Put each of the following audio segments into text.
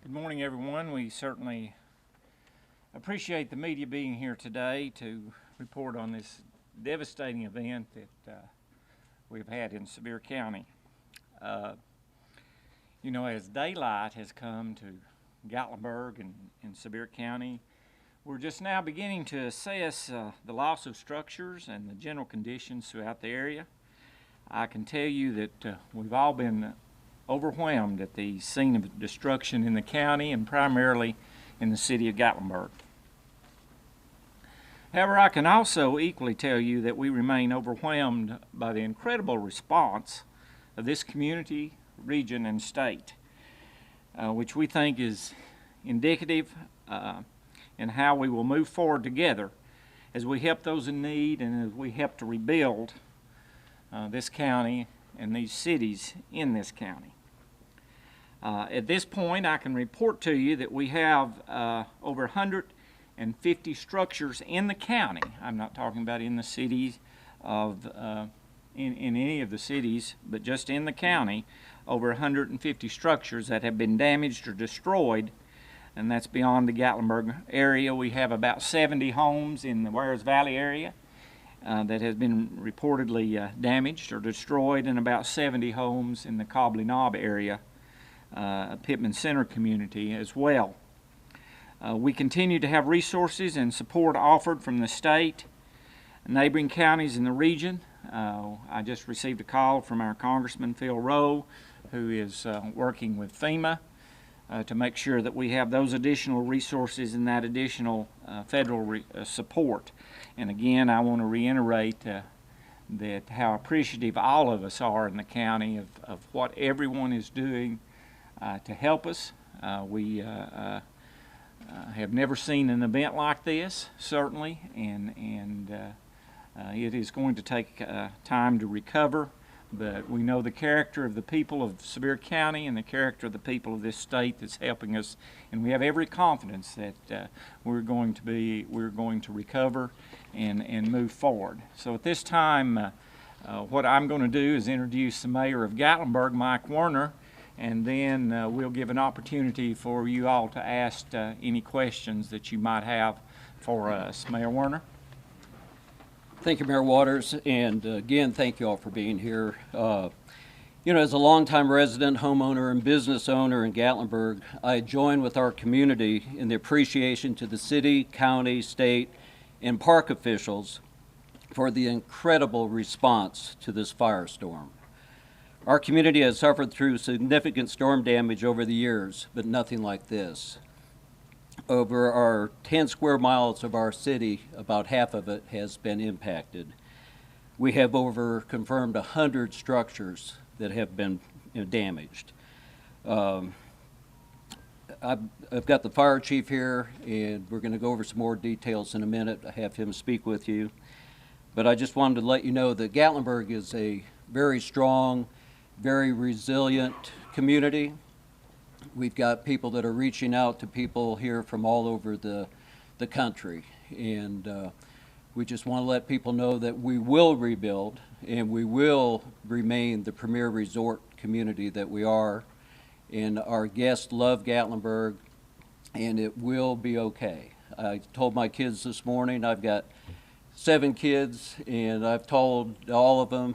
Good morning, everyone. We certainly appreciate the media being here today to report on this devastating event that we've had in Sevier County. As daylight has come to Gatlinburg and Sevier County, we're just now beginning to assess the loss of structures and the general conditions throughout the area. I can tell you that we've all been overwhelmed at the scene of destruction in the county and primarily in the city of Gatlinburg. However, I can also equally tell you that we remain overwhelmed by the incredible response of this community, region, and state, which we think is indicative in how we will move forward together as we help those in need and as we help to rebuild this county and these cities in this county. At this point, I can report to you that we have over 150 structures in the county. I'm not talking about in the cities in any of the cities, but just in the county, over 150 structures that have been damaged or destroyed, and that's beyond the Gatlinburg area. We have about 70 homes in the Warres Valley area that has been reportedly damaged or destroyed, and about 70 homes in the Cobley Knob area, Pittman Center community as well. We continue to have resources and support offered from the state, neighboring counties in the region. I just received a call from our Congressman Phil Rowe, who is working with FEMA to make sure that we have those additional resources and that additional federal support. And again, I want to reiterate that how appreciative all of us are in the county of what everyone is doing to help us. We have never seen an event like this, certainly, and it is going to take time to recover, but we know the character of the people of Sevier County and the character of the people of this state that's helping us, and we have every confidence that we're going to recover and move forward. So at this time, what I'm going to do is introduce the mayor of Gatlinburg, Mike Werner, and then we'll give an opportunity for you all to ask any questions that you might have for us. Mayor Werner. Thank you, Mayor Waters, and again, thank you all for being here. As a longtime resident, homeowner, and business owner in Gatlinburg, I join with our community in the appreciation to the city, county, state, and park officials for the incredible response to this firestorm. Our community has suffered through significant storm damage over the years, but nothing like this. Over our 10 square miles of our city, about half of it has been impacted. We have confirmed 100 structures that have been damaged. I've got the fire chief here, and we're going to go over some more details in a minute. I have him speak with you. But I just wanted to let you know that Gatlinburg is a very strong, very resilient community. We've got people that are reaching out to people here from all over the country, and we just want to let people know that we will rebuild and we will remain the premier resort community that we are, and our guests love Gatlinburg, and it will be okay. I told my kids this morning, I've got 7 kids, and I've told all of them,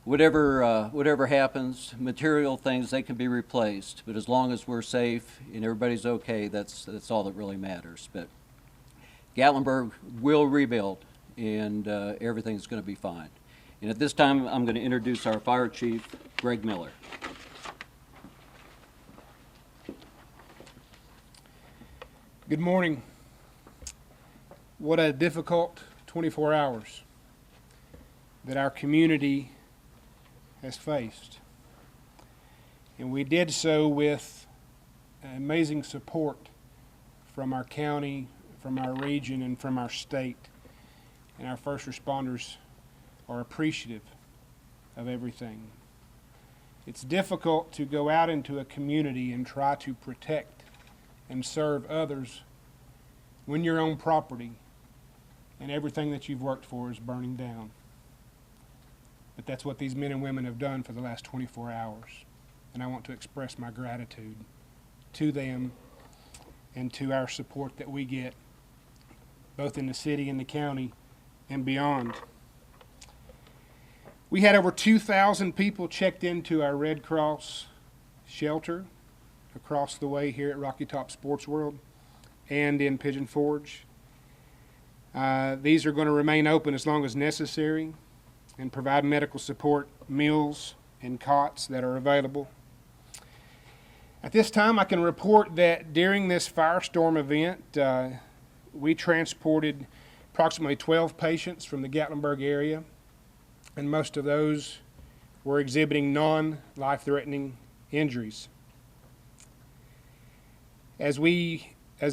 whatever happens, material things, they can be replaced, but as long as we're safe and everybody's okay, that's all that really matters. But Gatlinburg will rebuild, and everything's going to be fine. And at this time, I'm going to introduce our fire chief, Greg Miller. Good morning. What a difficult 24 hours that our community has faced. And we did so with amazing support from our county, from our region, and from our state. And our first responders are appreciative of everything. It's difficult to go out into a community and try to protect and serve others when your own property and everything that you've worked for is burning down. But that's what these men and women have done for the last 24 hours. And I want to express my gratitude to them and to our support that we get, both in the city and the county and beyond. We had over 2,000 people checked into our Red Cross shelter across the way here at Rocky Top Sports World and in Pigeon Forge. These are going to remain open as long as necessary and provide medical support, meals, and cots that are available. At this time, I can report that during this firestorm event, we transported approximately 12 patients from the Gatlinburg area, and most of those were exhibiting non-life-threatening injuries. As the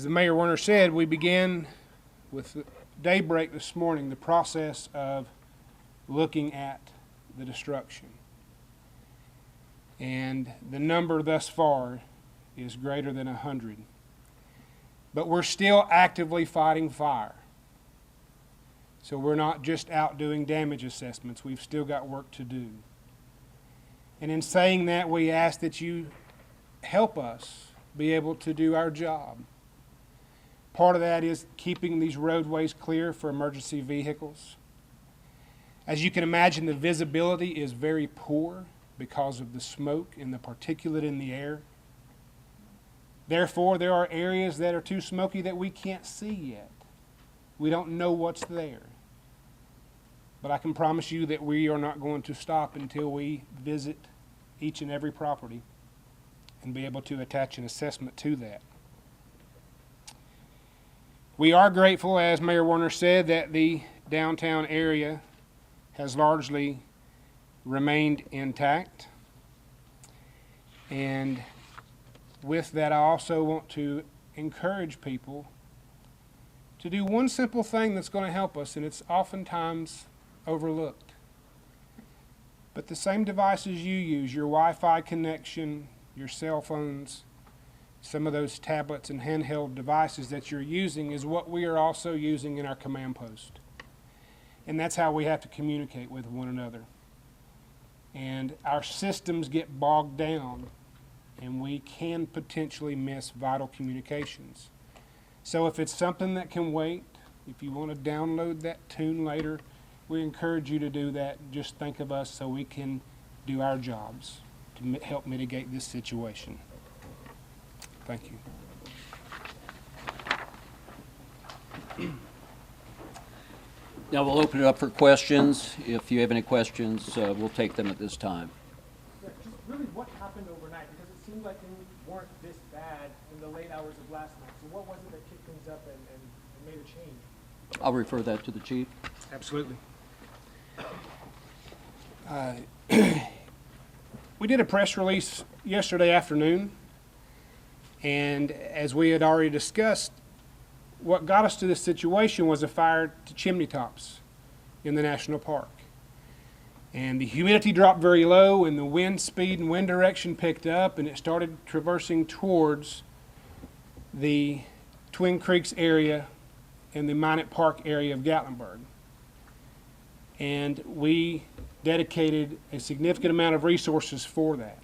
Mayor Werner said, we began with daybreak this morning the process of looking at the destruction. And the number thus far is greater than 100. But we're still actively fighting fire. So we're not just out doing damage assessments. We've still got work to do. And in saying that, we ask that you help us be able to do our job. Part of that is keeping these roadways clear for emergency vehicles. As you can imagine, the visibility is very poor because of the smoke and the particulate in the air. Therefore, there are areas that are too smoky that we can't see yet. We don't know what's there. But I can promise you that we are not going to stop until we visit each and every property and be able to attach an assessment to that. We are grateful, as Mayor Werner said, that the downtown area has largely remained intact. And with that, I also want to encourage people to do one simple thing that's going to help us, and it's oftentimes overlooked. But the same devices you use, your Wi-Fi connection, your cell phones, some of those tablets and handheld devices that you're using is what we are also using in our command post. And that's how we have to communicate with one another. And our systems get bogged down, and we can potentially miss vital communications. So if it's something that can wait, if you want to download that tune later, we encourage you to do that. Just think of us so we can do our jobs to help mitigate this situation. Thank you. Now we'll open it up for questions. If you have any questions, we'll take them at this time. Yeah, just really what happened overnight? Because it seemed like things weren't this bad in the late hours of last night. So what was it that kicked things up and made a change? I'll refer that to the chief. Absolutely. We did a press release yesterday afternoon, and as we had already discussed, what got us to this situation was a fire to chimney tops in the national park. And the humidity dropped very low, and the wind speed and wind direction picked up, and it started traversing towards the Twin Creeks area and the Minot Park area of Gatlinburg. And we dedicated a significant amount of resources for that.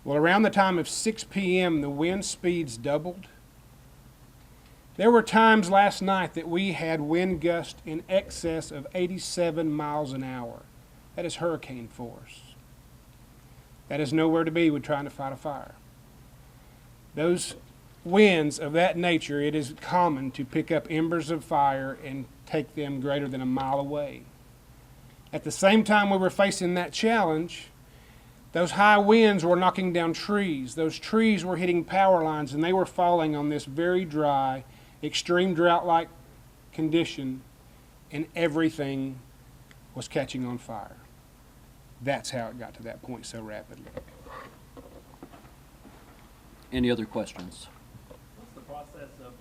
Well, around the time of 6 p.m., the wind speeds doubled. There were times last night that we had wind gusts in excess of 87 miles an hour. That is hurricane force. That is nowhere to be when trying to fight a fire. Those winds of that nature, it is common to pick up embers of fire and take them greater than a mile away. At the same time we were facing that challenge, those high winds were knocking down trees. Those trees were hitting power lines, and they were falling on this very dry, extreme drought-like condition, and everything was catching on fire. That's how it got to that point so rapidly. Any other questions? What's the process of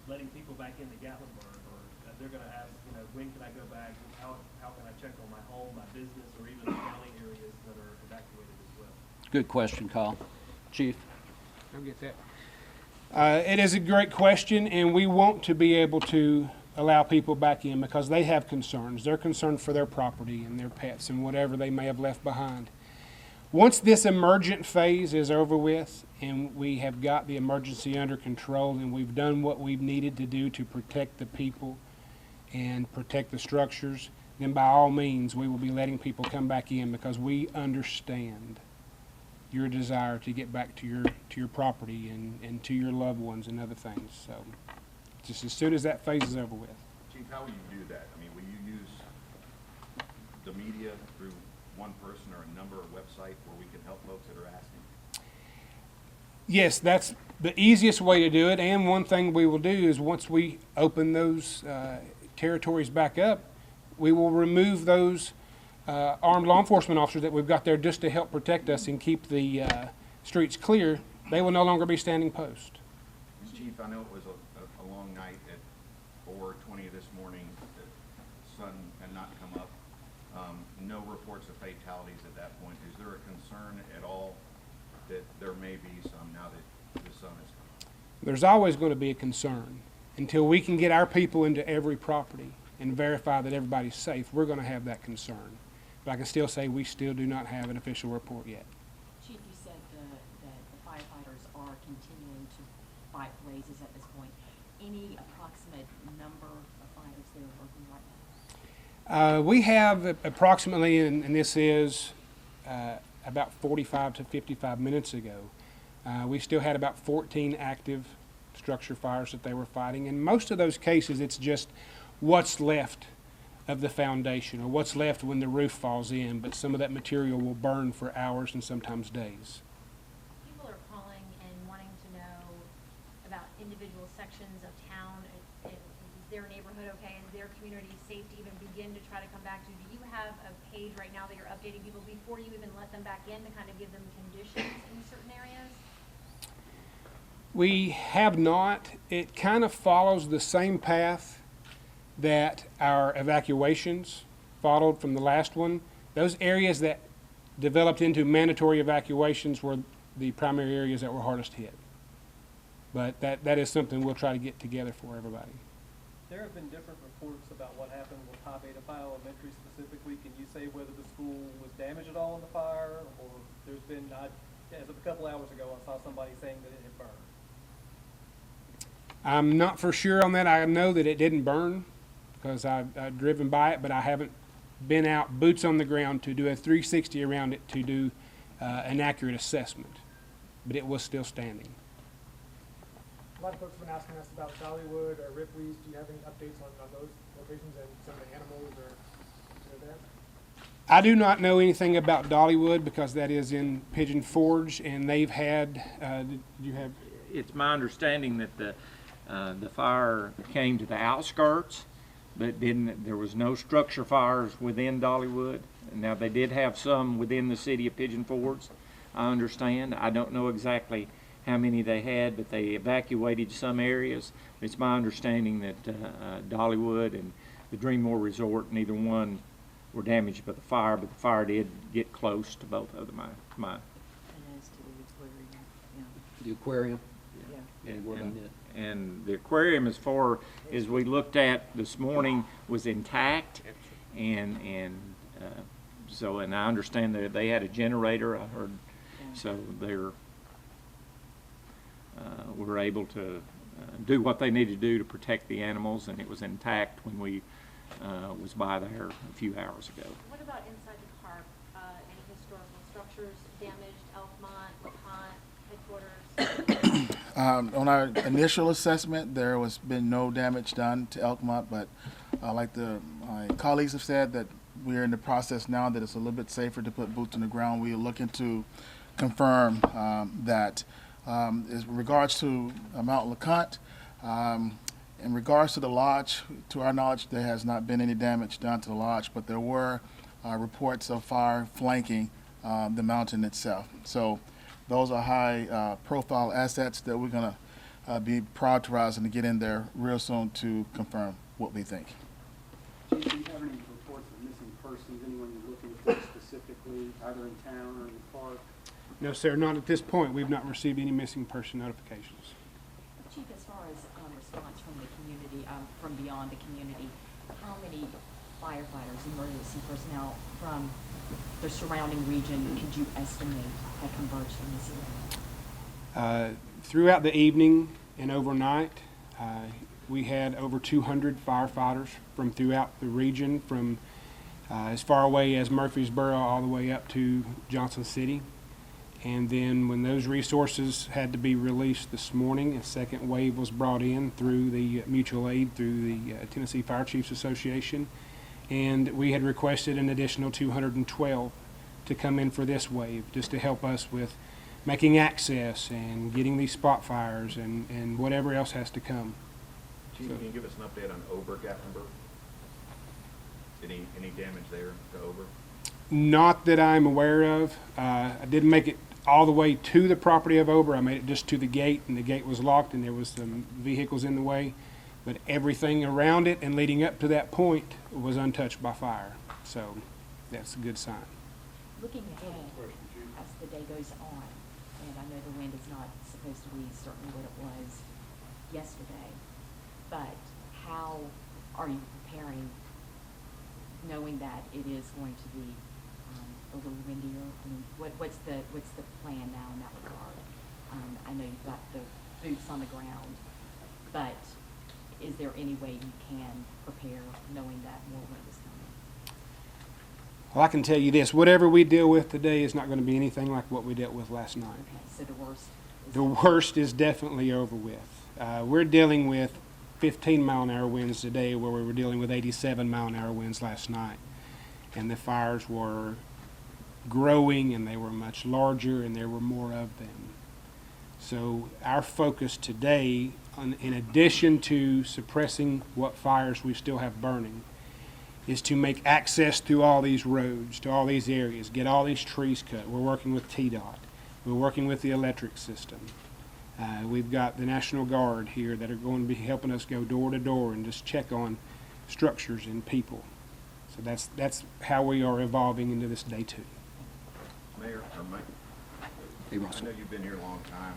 letting people back into Gatlinburg? Or they're going to ask, when can I go back? How can I check on my home, my business, or even the county areas that are evacuated as well? Good question, Kyle. Chief? I'll get that. It is a great question, and we want to be able to allow people back in because they have concerns. They're concerned for their property and their pets and whatever they may have left behind. Once this emergent phase is over with and we have got the emergency under control and we've done what we've needed to do to protect the people and protect the structures, then by all means, we will be letting people come back in because we understand your desire to get back to your property and to your loved ones and other things. So just as soon as that phase is over with. Chief, how will you do that? I mean, will you use the media through one person or a number or website where we can help folks that are asking? Yes, that's the easiest way to do it. And one thing we will do is once we open those territories back up, we will remove those armed law enforcement officers that we've got there just to help protect us and keep the streets clear. They will no longer be standing post. Chief, I know it was a long night at 4:20 this morning. The sun had not come up. No reports of fatalities at that point. Is there a concern at all that there may be some now that the sun is come? There's always going to be a concern. Until we can get our people into every property and verify that everybody's safe, we're going to have that concern. But I can still say we still do not have an official report yet. Chief, you said that the firefighters are continuing to fight blazes at this point. Any approximate number of fighters that are working right now? We have approximately, and this is about 45 to 55 minutes ago, we still had about 14 active structure fires that they were fighting. In most of those cases, it's just what's left of the foundation or what's left when the roof falls in, but some of that material will burn for hours and sometimes days. People are calling and wanting to know about individual sections of town. Is their neighborhood okay? Is their community safe to even begin to try to come back to? Do you have a page right now that you're updating people before you even let them back in to kind of give them conditions in certain areas? We have not. It kind of follows the same path that our evacuations followed from the last one. Those areas that developed into mandatory evacuations were the primary areas that were hardest hit. But that is something we'll try to get together for everybody. There have been different reports about what happened with High Beta Phi Elementary specifically. Can you say whether the school was damaged at all in the fire, or there's been, as of a couple hours ago, I saw somebody saying that it had burned? I'm not for sure on that. I know that it didn't burn because I've driven by it, but I haven't been out boots on the ground to do a 360 around it to do an accurate assessment. But it was still standing. A lot of folks have been asking us about Dollywood or Ripley's. Do you have any updates on those locations and some of the animals that are there? I do not know anything about Dollywood because that is in Pigeon Forge, and they've had. Did you have? It's my understanding that the fire came to the outskirts, but there was no structure fires within Dollywood. Now, they did have some within the city of Pigeon Forge, I understand. I don't know exactly how many they had, but they evacuated some areas. It's my understanding that Dollywood and the Dreammore Resort, neither one were damaged by the fire, but the fire did get close to both of them. And as to the aquarium, yeah. The aquarium? Yeah. And what about it? And the aquarium, as far as we looked at this morning, was intact, and so I understand that they had a generator. I heard, so they're were able to do what they needed to do to protect the animals, and it was intact when we was by there a few hours ago. What about inside the park? Any historical structures damaged? Elkmont, LaPont, headquarters? On our initial assessment, there was been no damage done to Elkmont, but like my colleagues have said, that we're in the process now that it's a little bit safer to put boots on the ground. We are looking to confirm that. In regards to Mount LeConte, in regards to the lodge, to our knowledge, there has not been any damage done to the lodge, but there were reports of fire flanking the mountain itself. So those are high profile assets that we're going to be prioritizing to get in there real soon to confirm what we think. Chief, do you have any reports of missing persons, anyone you're looking for specifically, either in town or in the park? No, sir, not at this point. We've not received any missing person notifications. Chief, as far as response from the community, from beyond the community, how many firefighters, emergency personnel from the surrounding region could you estimate that converged in this area? Throughout the evening and overnight, we had over 200 firefighters from throughout the region, from as far away as Murfreesboro all the way up to Johnson City. And then when those resources had to be released this morning, a second wave was brought in through the mutual aid through the Tennessee Fire Chiefs Association. And we had requested an additional 212 to come in for this wave, just to help us with making access and getting these spot fires and whatever else has to come. Chief, can you give us an update on Ober Gatlinburg? Any damage there to Ober? Not that I'm aware of. I didn't make it all the way to the property of Ober. I made it just to the gate, and the gate was locked, and there was some vehicles in the way. But everything around it and leading up to that point was untouched by fire. So that's a good sign. Looking ahead, as the day goes on, and I know the wind is not supposed to be certainly what it was yesterday, but how are you preparing, knowing that it is going to be a little windier? I mean, what's the plan now in that regard? I know you've got the boots on the ground, but is there any way you can prepare knowing that more wind is coming? Well, I can tell you this, whatever we deal with today is not going to be anything like what we dealt with last night. Okay, so the worst is... The worst is definitely over with. We're dealing with 15-mile-an-hour winds today, where we were dealing with 87-mile-an-hour winds last night. And the fires were growing, and they were much larger, and there were more of them. So our focus today, in addition to suppressing what fires we still have burning, is to make access through all these roads, to all these areas, get all these trees cut. We're working with TDOT. We're working with the electric system. We've got the National Guard here that are going to be helping us go door to door and just check on structures and people. So that's how we are evolving into this day two. Mayor, or Mike? Hey, Russell. I know you've been here a long time,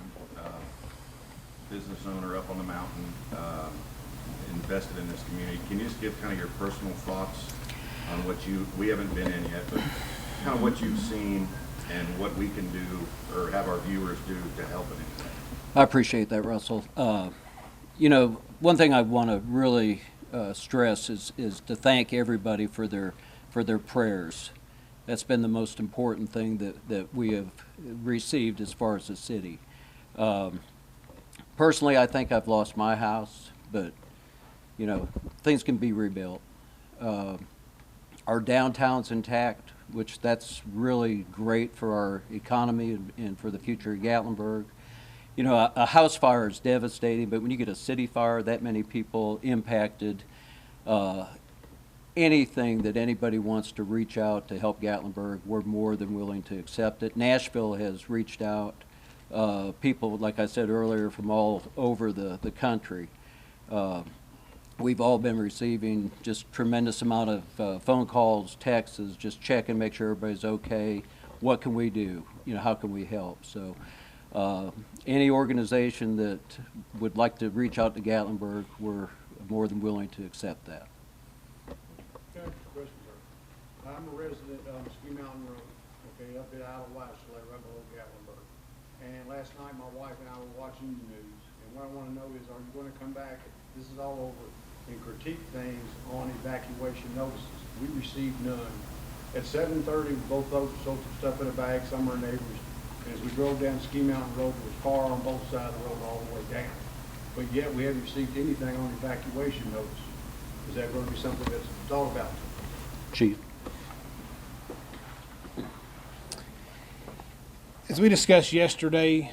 business owner up on the mountain, invested in this community. Can you just give kind of your personal thoughts on what we haven't been in yet, but kind of what you've seen and what we can do or have our viewers do to help in any way? I appreciate that, Russell. You know, one thing I want to really stress is to thank everybody for their prayers. That's been the most important thing that we have received as far as the city. Personally, I think I've lost my house, but you know, things can be rebuilt. Our downtown's intact, which that's really great for our economy and for the future of Gatlinburg. You know, a house fire is devastating, but when you get a city fire, that many people impacted, anything that anybody wants to reach out to help Gatlinburg, we're more than willing to accept it. Nashville has reached out. People, like I said earlier, from all over the country. We've all been receiving just tremendous amount of phone calls, texts, just checking, make sure everybody's okay. What can we do? You know, how can we help? So any organization that would like to reach out to Gatlinburg, we're more than willing to accept that. Okay, question, sir. I'm a resident of Ski Mountain Road, okay, up at Isle of Washington, right below Gatlinburg. And last night, my wife and I were watching the news, and what I want to know is, are you going to come back, this is all over, and critique things on evacuation notices? We received none. At 7:30, both folks sold some stuff in a bag, some are neighbors, and as we drove down Ski Mountain Road, it was far on both sides of the road all the way down. But yet, we haven't received anything on evacuation notice. Is that going to be something that's thought about? Chief. As we discussed yesterday,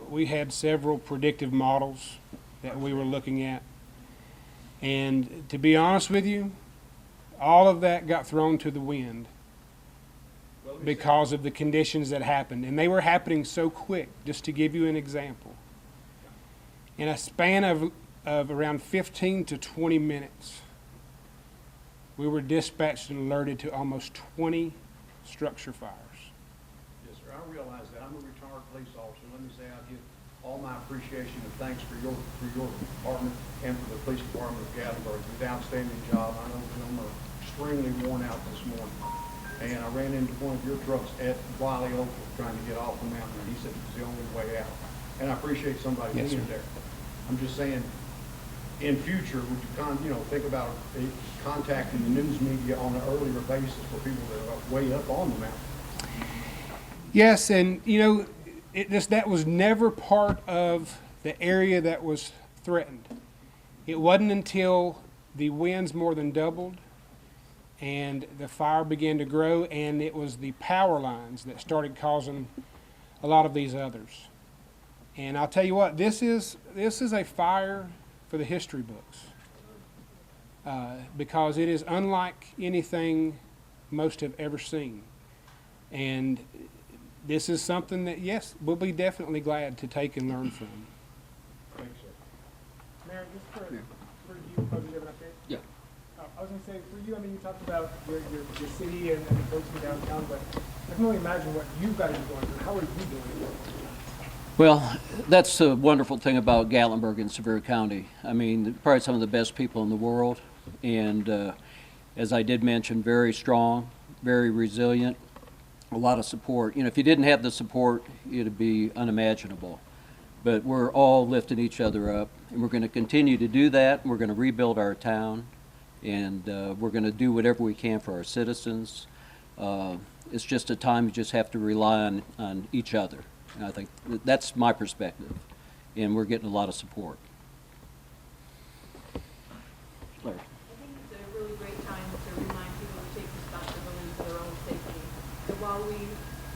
we had several predictive models that we were looking at. And to be honest with you, all of that got thrown to the wind because of the conditions that happened. And they were happening so quick, just to give you an example. In a span of around 15 to 20 minutes, we were dispatched and alerted to almost 20 structure fires. Yes, sir, I realize that. I'm a retired police officer. Let me say I give all my appreciation and thanks for your department and for the police department of Gatlinburg. You did an outstanding job. I know them are extremely worn out this morning. and I ran into one of your trucks at Wiley Oak trying to get off the mountain, and he said it's the only way out. And I appreciate somebody Yes, being sir. there. I'm just saying, in future, would you think about contacting the news media on an earlier basis for people that are way up on the mountain? Yes, and that was never part of the area that was threatened. It wasn't until the winds more than doubled and the fire began to grow, and it was the power lines that started causing a lot of these others. And I'll tell you what, this is a fire for the history books, because it is unlike anything most have ever seen. And this is something that, yes, we'll be definitely glad to take and learn from. Thanks, sir. Mayor, just for you, oh, did you have an update? Yeah. I was gonna say, for you, I mean, you talked about your city and the folks in downtown, but I can only imagine what you guys are going through. How are you doing? Well, that's the wonderful thing about Gatlinburg and Sevier County. I mean, probably some of the best people in the world, and as I did mention, very strong, very resilient, a lot of support. If you didn't have the support, it'd be unimaginable. But we're all lifting each other up, and we're going to continue to do that. We're going to rebuild our town, and we're going to do whatever we can for our citizens. It's just a time you just have to rely on each other. And I think that's my perspective, and we're getting a lot of support. Larry. I think it's a really great time to remind people to take responsibility for their own safety. So while we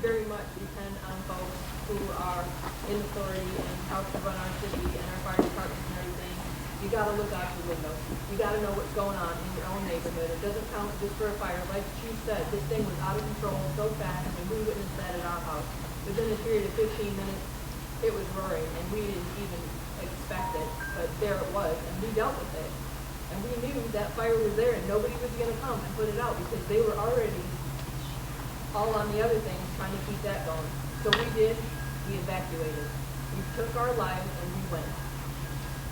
very much depend on folks who are in authority and how to run our city and our fire departments and everything, you gotta look out your window. You gotta know what's going on in your own neighborhood. It doesn't count just for a fire. Like Chief said, this thing was out of control so fast, and we witnessed that at our house. Within a period of 15 minutes, it was roaring, and we didn't even expect it, but there it was, and we dealt with it. And we knew that fire was there, and nobody was going to come and put it out, because they were already all on the other things, trying to keep that going. So we evacuated. We took our lives, and we went.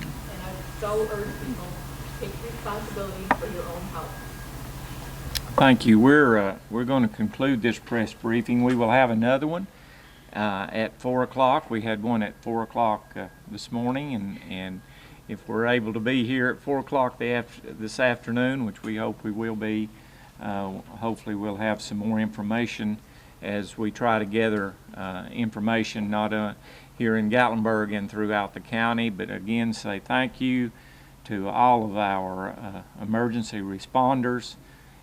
And I so urge people, take responsibility for your own health. Thank you. We're going to conclude this press briefing. We will have another one at 4 o'clock. We had one at 4 o'clock this morning, and if we're able to be here at 4 o'clock this afternoon, which we hope we will be, hopefully we'll have some more information as we try to gather information not here in Gatlinburg and throughout the county, but again say thank you to all of our emergency responders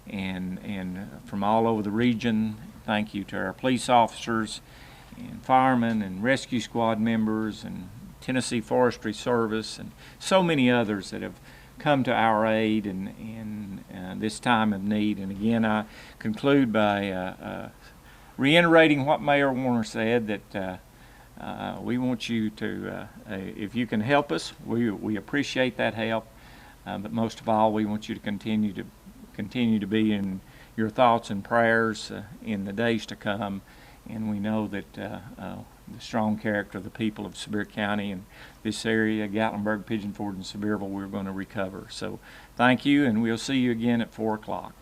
and from all over the region. Thank you to our police officers and firemen and rescue squad members and Tennessee Forestry Service and so many others that have come to our aid in this time of need. And again, I conclude by reiterating what Mayor Warner said, that we want you to, if you can help us, we appreciate that help, but most of all, we want you to continue to be in your thoughts and prayers in the days to come. And we know that the strong character of the people of Sevier County and this area, Gatlinburg, Pigeon Forge, and Sevierville, we're going to recover. So thank you, and we'll see you again at 4 o'clock.